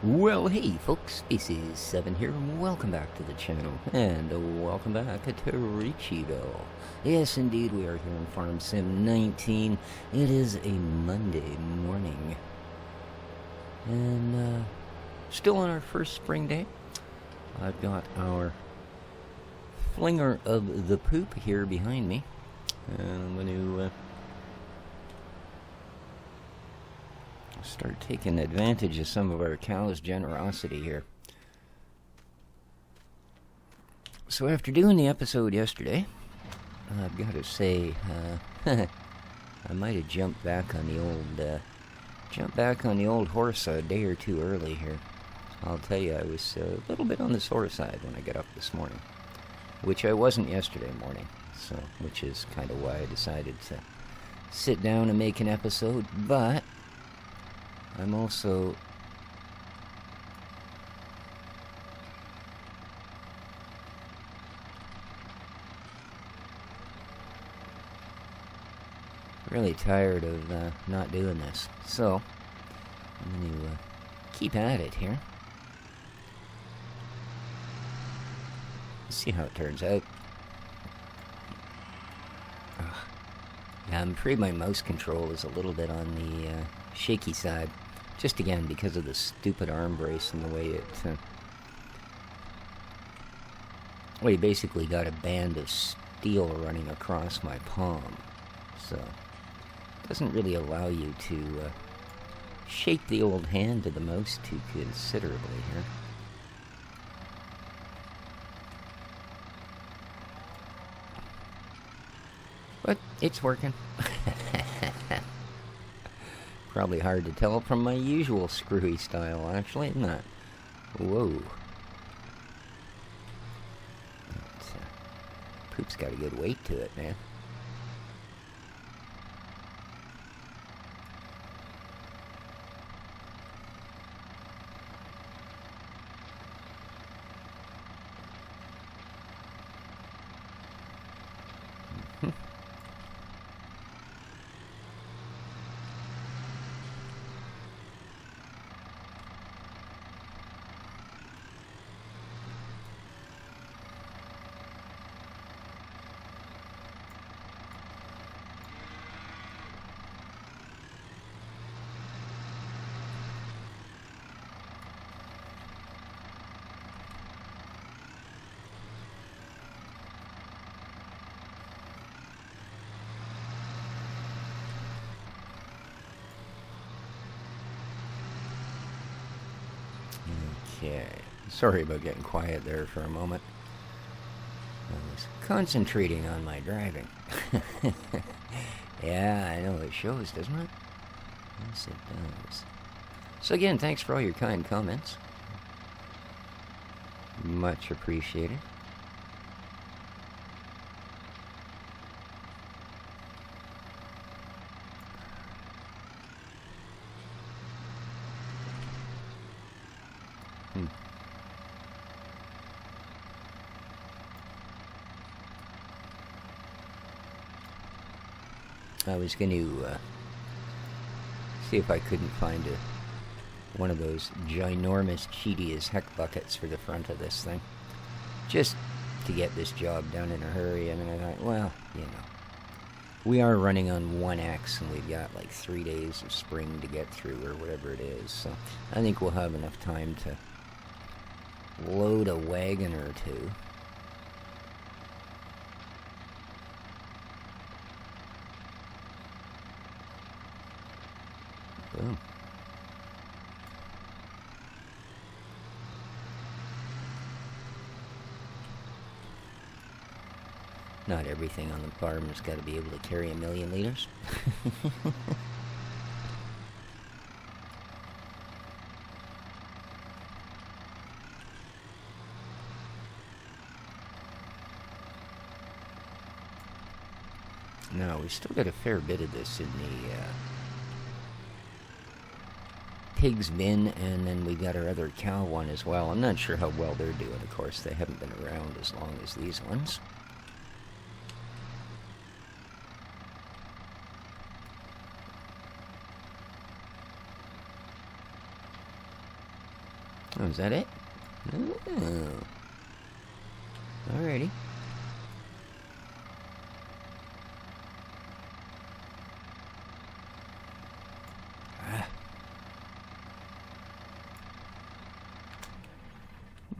Well, hey folks, this is 7 here, and welcome back to the channel, and welcome back to Ricciville. Yes, indeed, we are here on Farm Sim 19. It is a Monday morning, and still on our first spring day. I've got our flinger of the poop here behind me, and I'm going to start taking advantage of some of our cows' generosity here. So after doing the episode yesterday, I've got to say, I might have jumped back on the old horse a day or two early here. I'll tell you, I was a little bit on the sore side when I got up this morning, which I wasn't yesterday morning. So, which is kind of why I decided to sit down and make an episode, but I'm also really tired of not doing this. So I'm going to keep at it here. See how it turns out. Yeah, I'm afraid my mouse control is a little bit on the shaky side. Just again, because of the stupid arm brace and the way it... well, you basically got a band of steel running across my palm. So, it doesn't really allow you to shake the old hand to the mouse too considerably here. But it's working. Probably hard to tell from my usual screwy style, actually, isn't it? Whoa. Poop's got a good weight to it, man. Okay, sorry about getting quiet there for a moment. I was concentrating on my driving. Yeah, I know, it shows, doesn't it? Yes, it does. So again, thanks for all your kind comments. Much appreciated. I was going to see if I couldn't find one of those ginormous cheaty as heck buckets for the front of this thing, just to get this job done in a hurry. And I thought, well, you know, we are running on 1X and we've got like 3 days of spring to get through or whatever it is, so I think we'll have enough time to load a wagon or two. Boom. Not everything on the farm has got to be able to carry 1,000,000 liters. No, we still got a fair bit of this in the pig's bin, and then we got our other cow one as well. I'm not sure how well they're doing, of course. They haven't been around as long as these ones. Oh, is that it? Oh. Alrighty.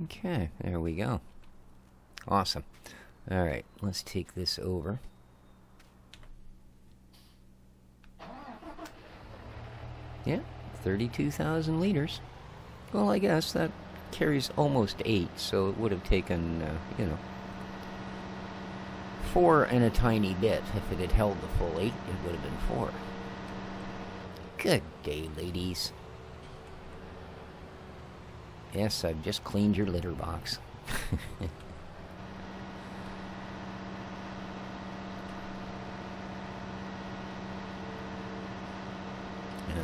Okay, there we go. Awesome. Alright, let's take this over. Yeah, 32,000 liters. Well, I guess that carries almost 8, so it would have taken, 4 and a tiny bit. If it had held the full 8, it would have been 4. Good day, ladies. Yes, I've just cleaned your litter box.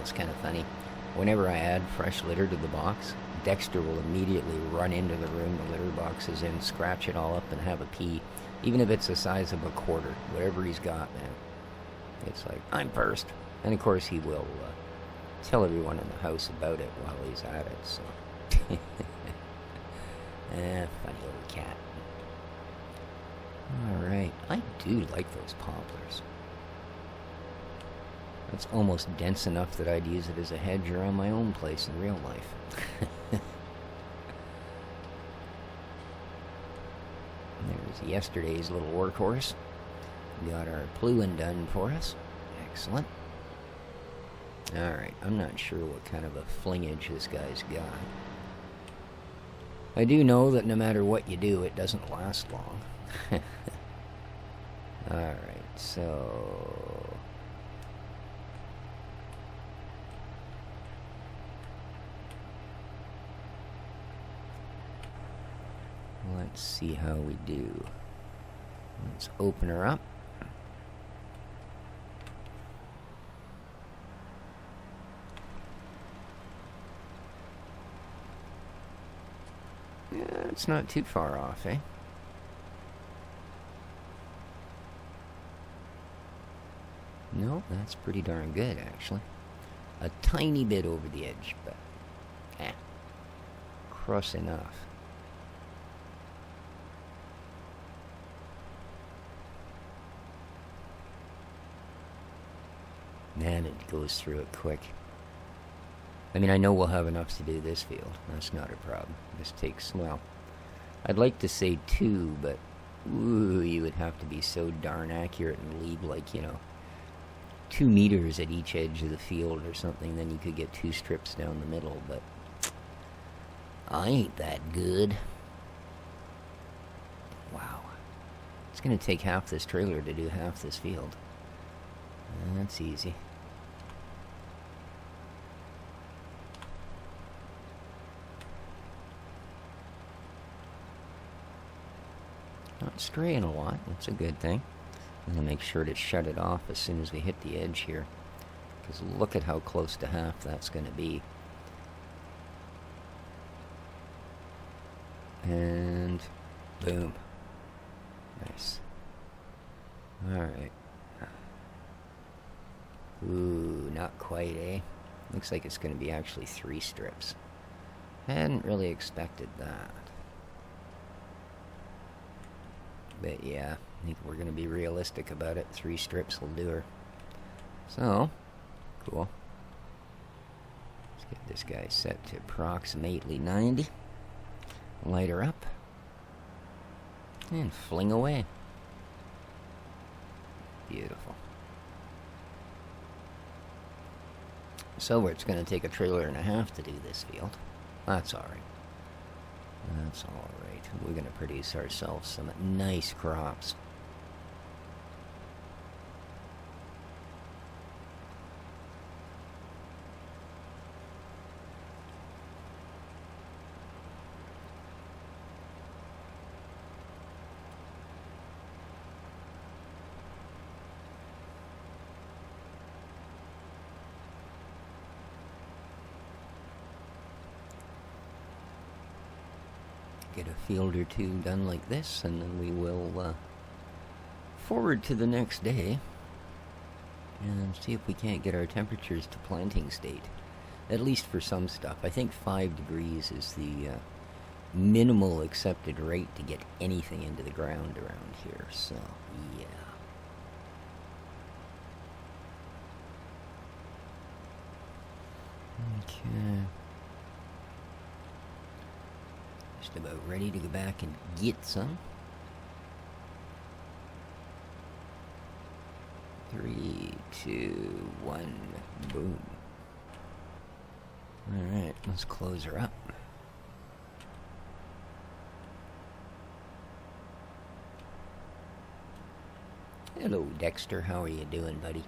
It's kind of funny. Whenever I add fresh litter to the box, Dexter will immediately run into the room the litter box is in, scratch it all up, and have a pee. Even if it's the size of a quarter, whatever he's got, man. It's like, I'm first. And of course he will tell everyone in the house about it while he's at it, so. Funny little cat. Alright, I do like those poplars. It's almost dense enough that I'd use it as a hedge around my own place in real life. There's yesterday's little workhorse. We got our pluing done for us. Excellent. Alright, I'm not sure what kind of a flingage this guy's got. I do know that no matter what you do, it doesn't last long. Alright, so... let's see how we do. Let's open her up. Yeah, it's not too far off, eh? No, that's pretty darn good, actually. A tiny bit over the edge, but... close enough. Man, it goes through it quick. I mean, I know we'll have enough to do this field. That's not a problem. This takes, well, I'd like to say 2, but, ooh, you would have to be so darn accurate and leave, like, 2 meters at each edge of the field or something. Then you could get 2 strips down the middle, but I ain't that good. Wow. It's going to take half this trailer to do half this field. That's easy. Not straying a lot, that's a good thing. I'm going to make sure to shut it off as soon as we hit the edge here. Because look at how close to half that's going to be. And boom. Nice. Alright. Ooh, not quite, eh? Looks like it's going to be actually 3 strips. Hadn't really expected that. But yeah, I think we're going to be realistic about it. 3 strips will do her. So, cool. Let's get this guy set to approximately 90. Light her up. And fling away. Beautiful. So it's going to take a trailer and a half to do this field. That's alright. That's alright. We're going to produce ourselves some nice crops. Get a field or 2 done like this, and then we will forward to the next day and see if we can't get our temperatures to planting state. At least for some stuff. I think 5 degrees is the minimal accepted rate to get anything into the ground around here, so yeah. Okay. Just about ready to go back and get some. 3, 2, 1, boom. Alright, let's close her up. Hello, Dexter. How are you doing, buddy?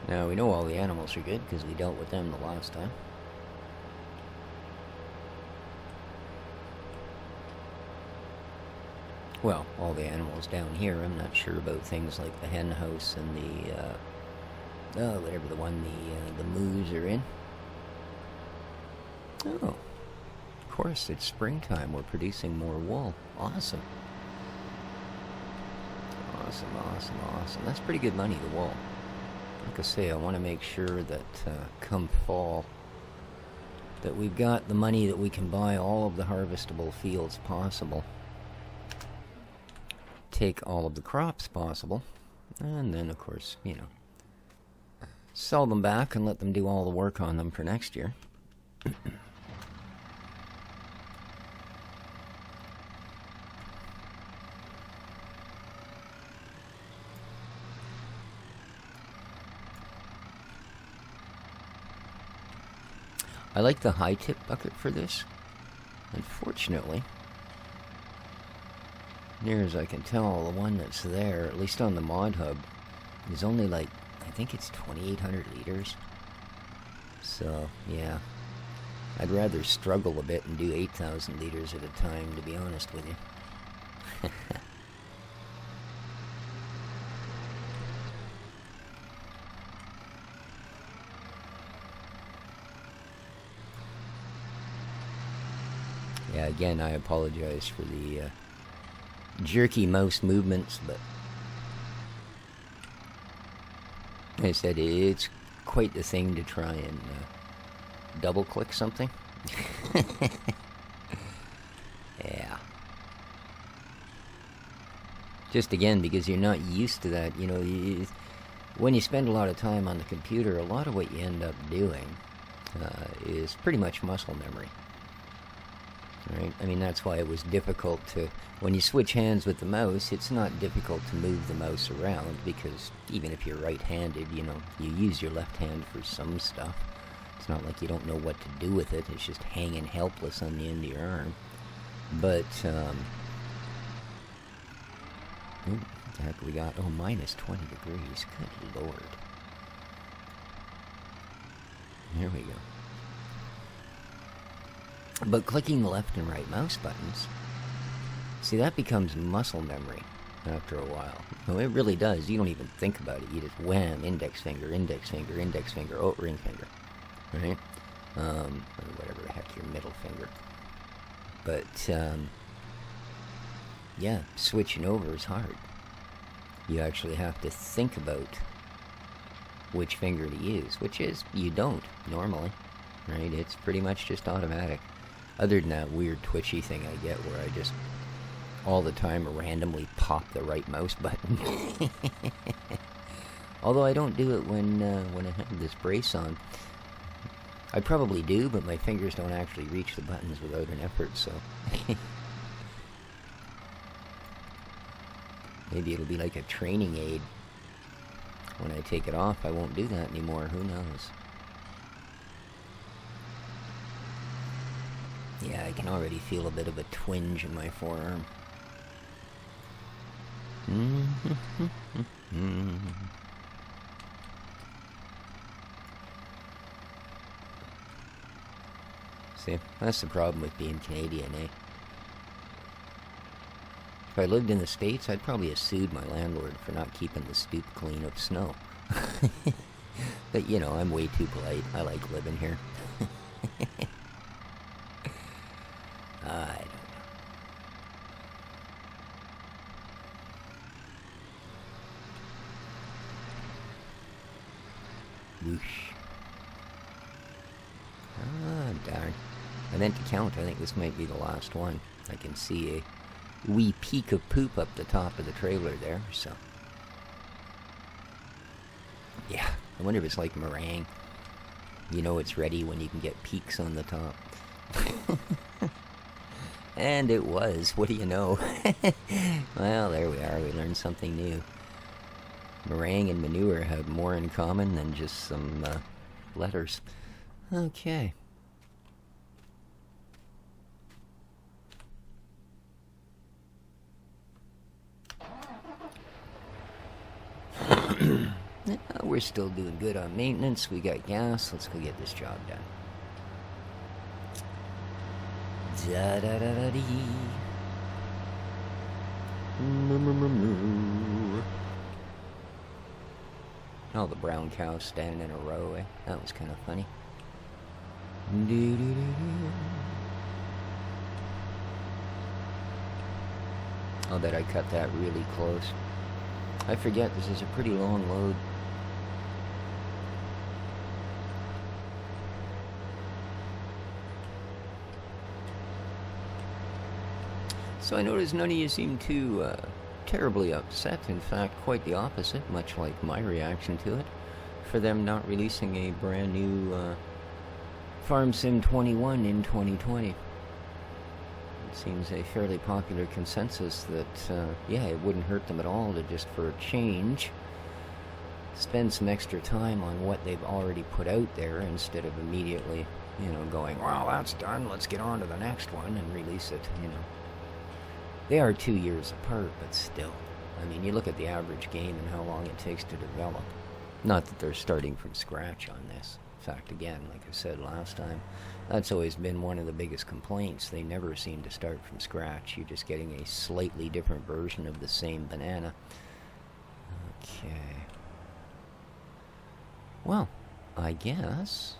Now, we know all the animals are good because we dealt with them the last time. Well, all the animals down here. I'm not sure about things like the hen house and the, whatever the one the moos are in. Oh, of course, it's springtime. We're producing more wool. Awesome. Awesome, awesome, awesome. That's pretty good money, the wool. Like I say, I want to make sure that come fall that we've got the money that we can buy all of the harvestable fields possible, take all of the crops possible, and then, of course, you know, sell them back and let them do all the work on them for next year. I like the high tip bucket for this. Unfortunately, near as I can tell, the one that's there, at least on the mod hub, is only like, I think it's 2,800 liters. So, yeah. I'd rather struggle a bit and do 8,000 liters at a time, to be honest with you. Yeah, again, I apologize for the jerky mouse movements, but like I said, it's quite the thing to try and double-click something. Yeah. Just again, because you're not used to that, you know, when you spend a lot of time on the computer, a lot of what you end up doing is pretty much muscle memory. Right? I mean, that's why it was difficult to, when you switch hands with the mouse, it's not difficult to move the mouse around, because even if you're right-handed, you know, you use your left hand for some stuff. It's not like you don't know what to do with it, it's just hanging helpless on the end of your arm. But, ooh, what the heck we got? Oh, minus 20 degrees. Good lord. There we go. But clicking the left and right mouse buttons, see, that becomes muscle memory after a while. No, it really does. You don't even think about it. You just wham, index finger, oh, ring finger, right? Or whatever the heck, your middle finger. But, yeah, switching over is hard. You actually have to think about which finger to use, which is, you don't, normally, right? It's pretty much just automatic. Other than that weird twitchy thing I get where I just all the time randomly pop the right mouse button. Although I don't do it when I have this brace on. I probably do, but my fingers don't actually reach the buttons without an effort, so maybe it'll be like a training aid. When I take it off, I won't do that anymore. Who knows? Yeah, I can already feel a bit of a twinge in my forearm. See, that's the problem with being Canadian, eh? If I lived in the States, I'd probably have sued my landlord for not keeping the stoop clean of snow. But, you know, I'm way too polite. I like living here. I don't know. Whoosh. Ah, darn. I meant to count. I think this might be the last one. I can see a wee peak of poop up the top of the trailer there, so. Yeah, I wonder if it's like meringue. You know it's ready when you can get peaks on the top. And it was. What do you know? Well, there we are. We learned something new. Meringue and manure have more in common than just some letters. Okay. We're still doing good on maintenance. We got gas. Let's go get this job done. Da-da-da-da-dee. Oh, the brown cows standing in a row, eh? That was kind of funny. I'll bet I cut that really close. I forget, this is a pretty long load. So I noticed none of you seem too terribly upset. In fact, quite the opposite, much like my reaction to it, for them not releasing a brand new Farm Sim 21 in 2020. It seems a fairly popular consensus that, yeah, it wouldn't hurt them at all to just for a change spend some extra time on what they've already put out there instead of immediately, you know, going, well, that's done, let's get on to the next one and release it, you know. They are 2 years apart, but still. I mean, you look at the average game and how long it takes to develop. Not that they're starting from scratch on this. In fact, again, like I said last time, that's always been one of the biggest complaints. They never seem to start from scratch. You're just getting a slightly different version of the same banana. Okay. Well, I guess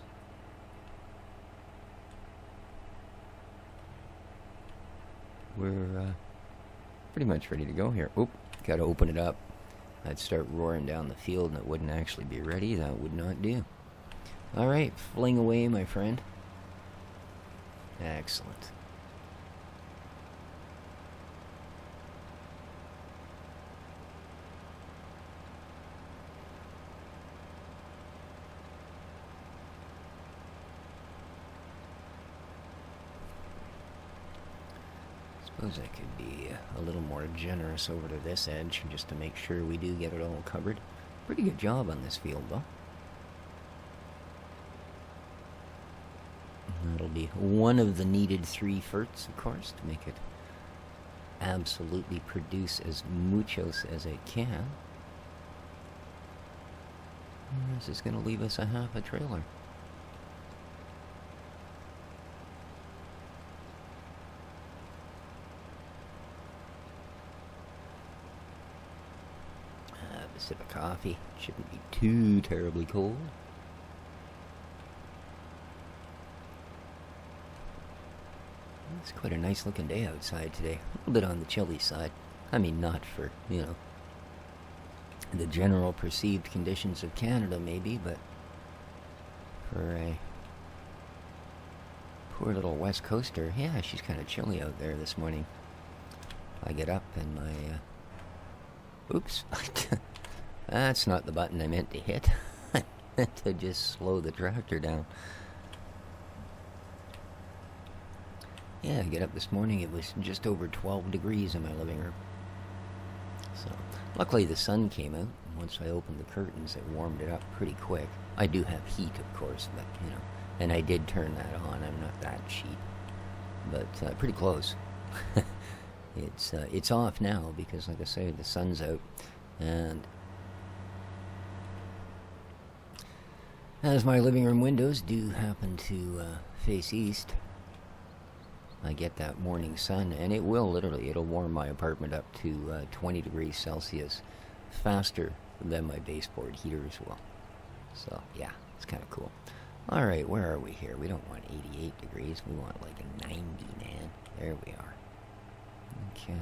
we're pretty much ready to go here. Oop, gotta open it up. I'd start roaring down the field and it wouldn't actually be ready. That would not do. Alright, fling away, my friend. Excellent. Suppose I could be a little more generous over to this edge just to make sure we do get it all covered. Pretty good job on this field, though. That'll be one of the needed 3 ferts, of course, to make it absolutely produce as muchos as it can. And this is going to leave us a half a trailer. A sip of coffee. Shouldn't be too terribly cold. It's quite a nice looking day outside today. A little bit on the chilly side. I mean, not for, you know, the general perceived conditions of Canada maybe, but for a poor little West Coaster, yeah, she's kind of chilly out there this morning. I get up and my, oops, that's not the button I meant to hit. I meant to just slow the tractor down. Yeah, I get up this morning, it was just over 12 degrees in my living room. So, luckily the sun came out, and once I opened the curtains, it warmed it up pretty quick. I do have heat, of course, but, you know, and I did turn that on. I'm not that cheap, but pretty close. It's off now because, like I say, the sun's out, and as my living room windows do happen to face east, I get that morning sun, and it will literally, it'll warm my apartment up to 20 degrees Celsius faster than my baseboard heaters will. So, yeah, it's kind of cool. Alright, where are we here? We don't want 88 degrees. We want like a 90, man. There we are. Okay.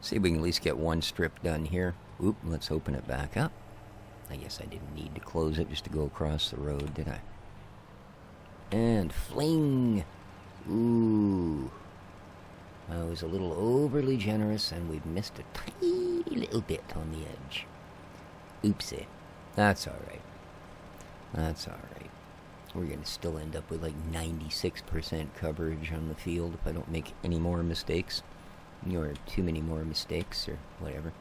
See if we can at least get one strip done here. Oop, let's open it back up. I guess I didn't need to close it just to go across the road, did I? And fling! Ooh. I was a little overly generous and we've missed a tiny little bit on the edge. Oopsie. That's alright. That's alright. We're going to still end up with like 96% coverage on the field if I don't make any more mistakes. Or too many more mistakes or whatever.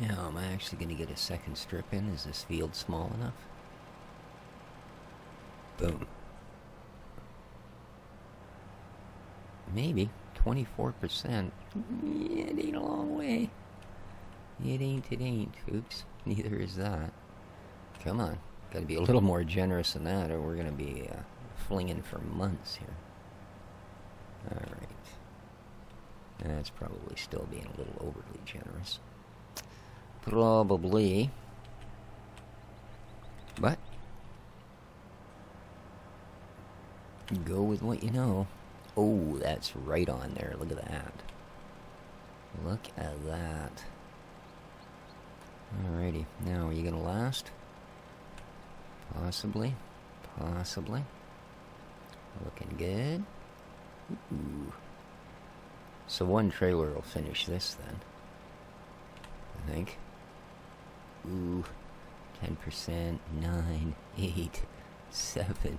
Now, am I actually going to get a second strip in? Is this field small enough? Boom. Maybe. 24%. Yeah, it ain't a long way. It ain't. Oops. Neither is that. Come on. Gotta be a little more generous than that, or we're gonna be flinging for months here. Alright. That's probably still being a little overly generous. Probably. But go with what you know. Oh, that's right on there. Look at that. Look at that. Alrighty. Now, are you going to last? Possibly. Possibly. Looking good. Ooh. So one trailer will finish this then. I think. Ooh. 10%. 9. 8. 7.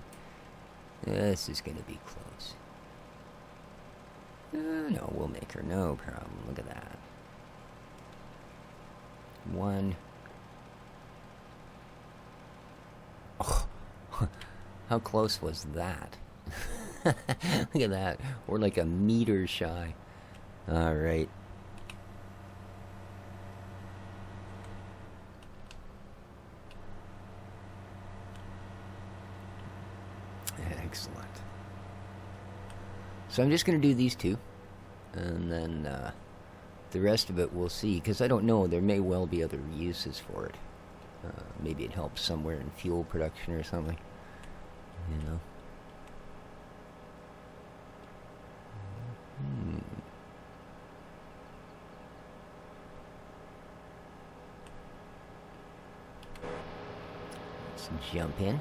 This is going to be close. No, we'll make her. No problem. Look at that. 1. Oh, how close was that? Look at that. We're like a meter shy. Alright. Excellent. So I'm just going to do these two, and then the rest of it we'll see, because I don't know, there may well be other uses for it. Maybe it helps somewhere in fuel production or something, you know. Let's jump in.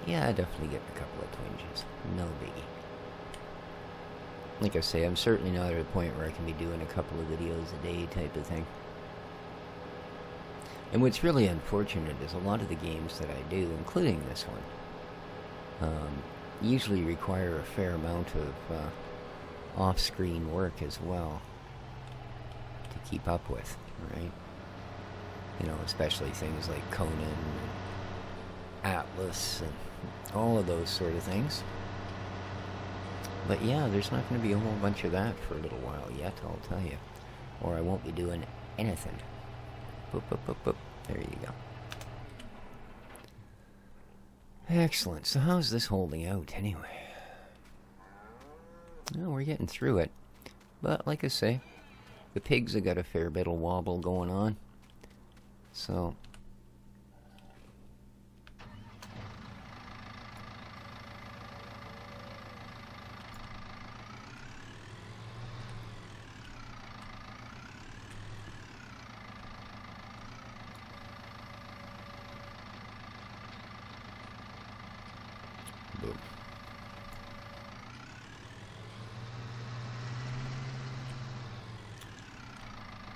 Yeah, I definitely get a couple of twinges. No biggie. Like I say, I'm certainly not at a point where I can be doing a couple of videos a day type of thing. And what's really unfortunate is a lot of the games that I do, including this one, usually require a fair amount of off-screen work as well to keep up with, right? You know, especially things like Conan and Atlas and all of those sort of things. But yeah, there's not going to be a whole bunch of that for a little while yet, I'll tell you. Or I won't be doing anything. Boop, boop, boop, boop. There you go. Excellent. So how's this holding out anyway? Well, we're getting through it. But like I say, the pigs have got a fair bit of wobble going on. So boom.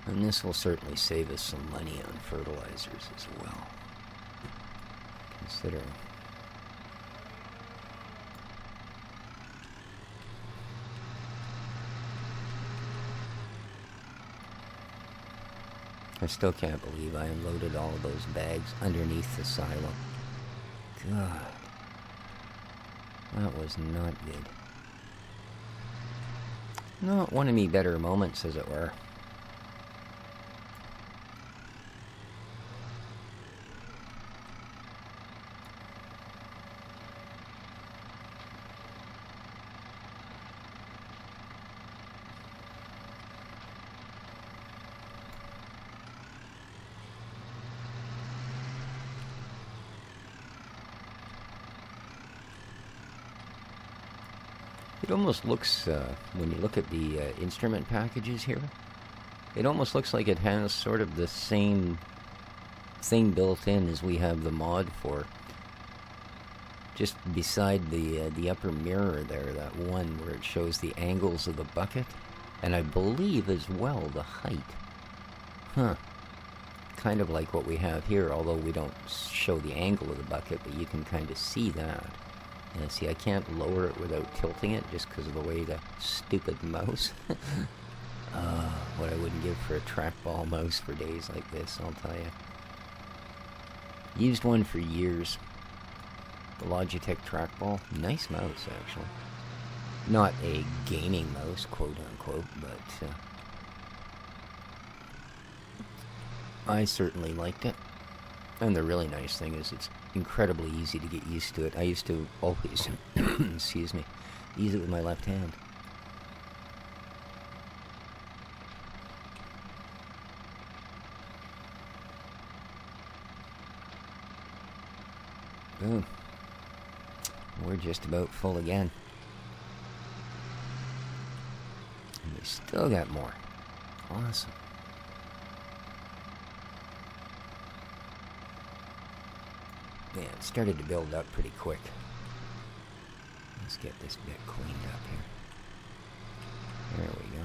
And this will certainly save us some money on fertilizers as well, considering. I still can't believe I unloaded all of those bags underneath the silo. God. That was not good. Not one of me better moments, as it were. It almost looks, when you look at the instrument packages here, it almost looks like it has sort of the same thing built in as we have the mod for. Just beside the upper mirror there, that one where it shows the angles of the bucket, and I believe as well the height. Huh. Kind of like what we have here, although we don't show the angle of the bucket, but you can kind of see that. Yeah, see, I can't lower it without tilting it just because of the way the stupid mouse. What I wouldn't give for a trackball mouse for days like this, I'll tell you. Used one for years. The Logitech trackball. Nice mouse, actually. Not a gaming mouse, quote unquote, but I certainly liked it. And the really nice thing is it's incredibly easy to get used to it. I used to always, excuse me, use it with my left hand. Boom. We're just about full again. And we still got more. Awesome. Yeah, it started to build up pretty quick. Let's get this bit cleaned up here. There we go.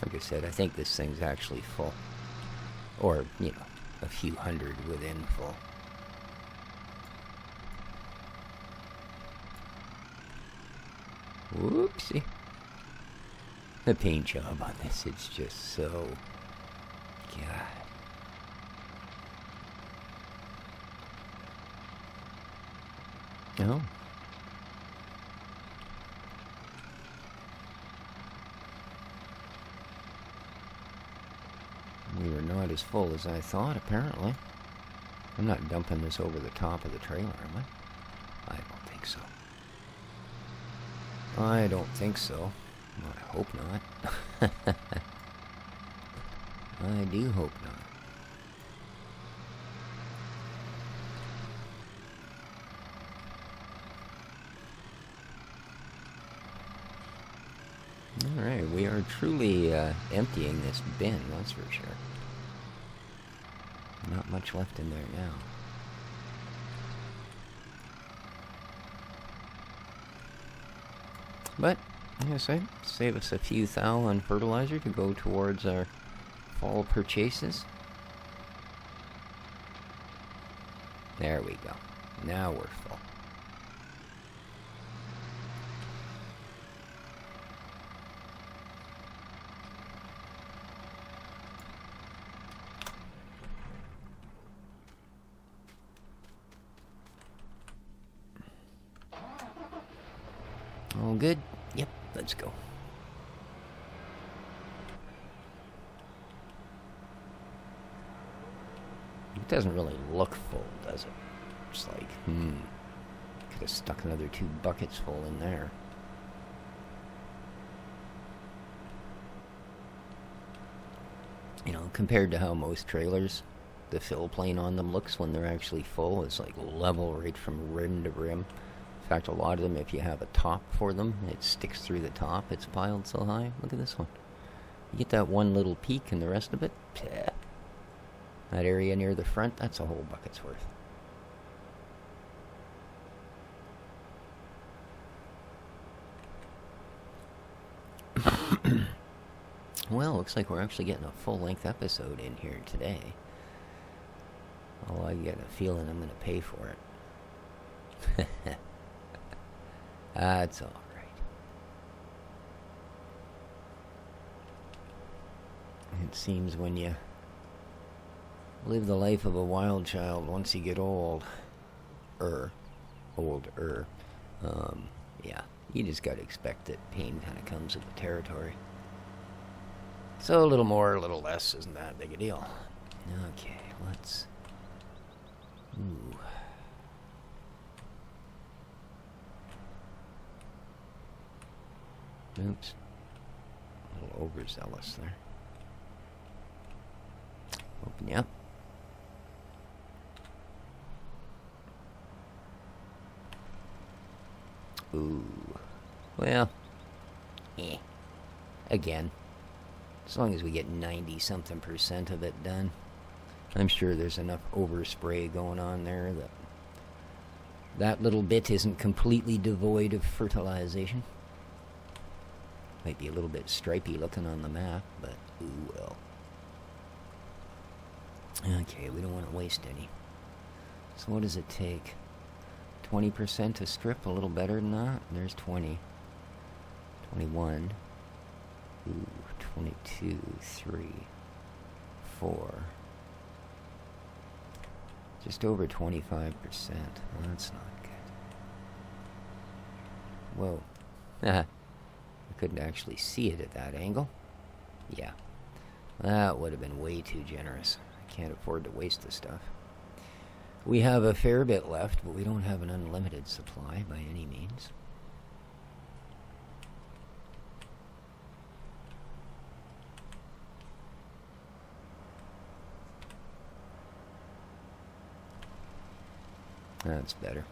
Like I said, I think this thing's actually full. Or, you know, a few hundred within full. Whoopsie. The paint job on this, it's just so... God. Oh. We were not as full as I thought, apparently. I'm not dumping this over the top of the trailer, am I? I don't think so. I don't think so. I hope not. I do hope not. Alright, we are truly emptying this bin, that's for sure. Not much left in there now. But, like I say, save us a few thou on fertilizer to go towards our fall purchases. There we go. Now we're full. All good? Yep, let's go. It doesn't really look full, does it? It's like, could have stuck another 2 buckets full in there. You know, compared to how most trailers, the fill plane on them looks when they're actually full, it's like level right from rim to rim. In fact, a lot of them, if you have a top for them, it sticks through the top. It's piled so high. Look at this one. You get that one little peak and the rest of it, pah. That area near the front, that's a whole bucket's worth. Well, looks like we're actually getting a full-length episode in here today. Oh, I get a feeling I'm going to pay for it. That's all right. It seems when you live the life of a wild child, once you get older, yeah, you just gotta expect that pain kind of comes with the territory. So a little more, a little less isn't that big a deal. Okay, let's... Ooh. Oops. A little overzealous there. Open you up. Ooh. Well, again, as long as we get 90-something% of it done, I'm sure there's enough overspray going on there that that little bit isn't completely devoid of fertilization. Might be a little bit stripy looking on the map, but ooh well. Okay, we don't want to waste any. So what does it take? 20% to strip, a little better than that. There's 20. 21. Ooh, 22, 3, 4. Just over 25%. That's not good. Whoa. I couldn't actually see it at that angle. Yeah. That would have been way too generous. I can't afford to waste the stuff. We have a fair bit left, but we don't have an unlimited supply by any means. That's better.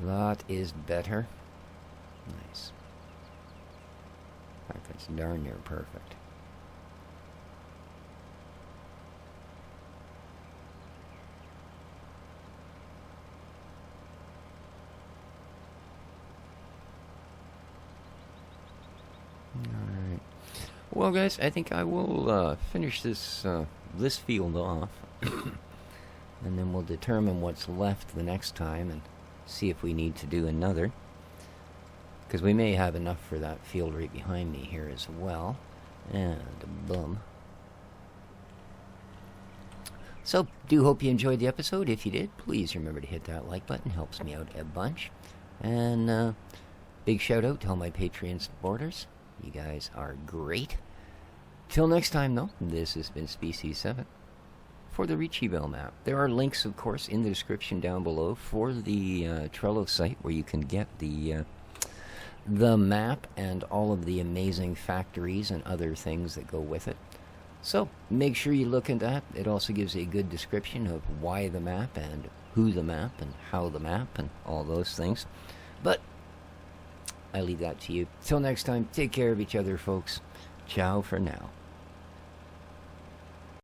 That is better. Nice. In fact, that's darn near perfect. Alright. Well, guys, I think I will finish this field off. And then we'll determine what's left the next time and see if we need to do another. Because we may have enough for that field right behind me here as well. And boom. So, do hope you enjoyed the episode. If you did, please remember to hit that like button. Helps me out a bunch. And big shout out to all my Patreon supporters. You guys are great. Till next time, though, this has been Species 7 for the Ricciville map. There are links, of course, in the description down below for the TRello site where you can get the map and all of the amazing factories and other things that go with it. So make sure you look at that. It also gives a good description of why the map and who the map and how the map and all those things. But I leave that to you. Till next time, take care of each other, folks. Ciao for now.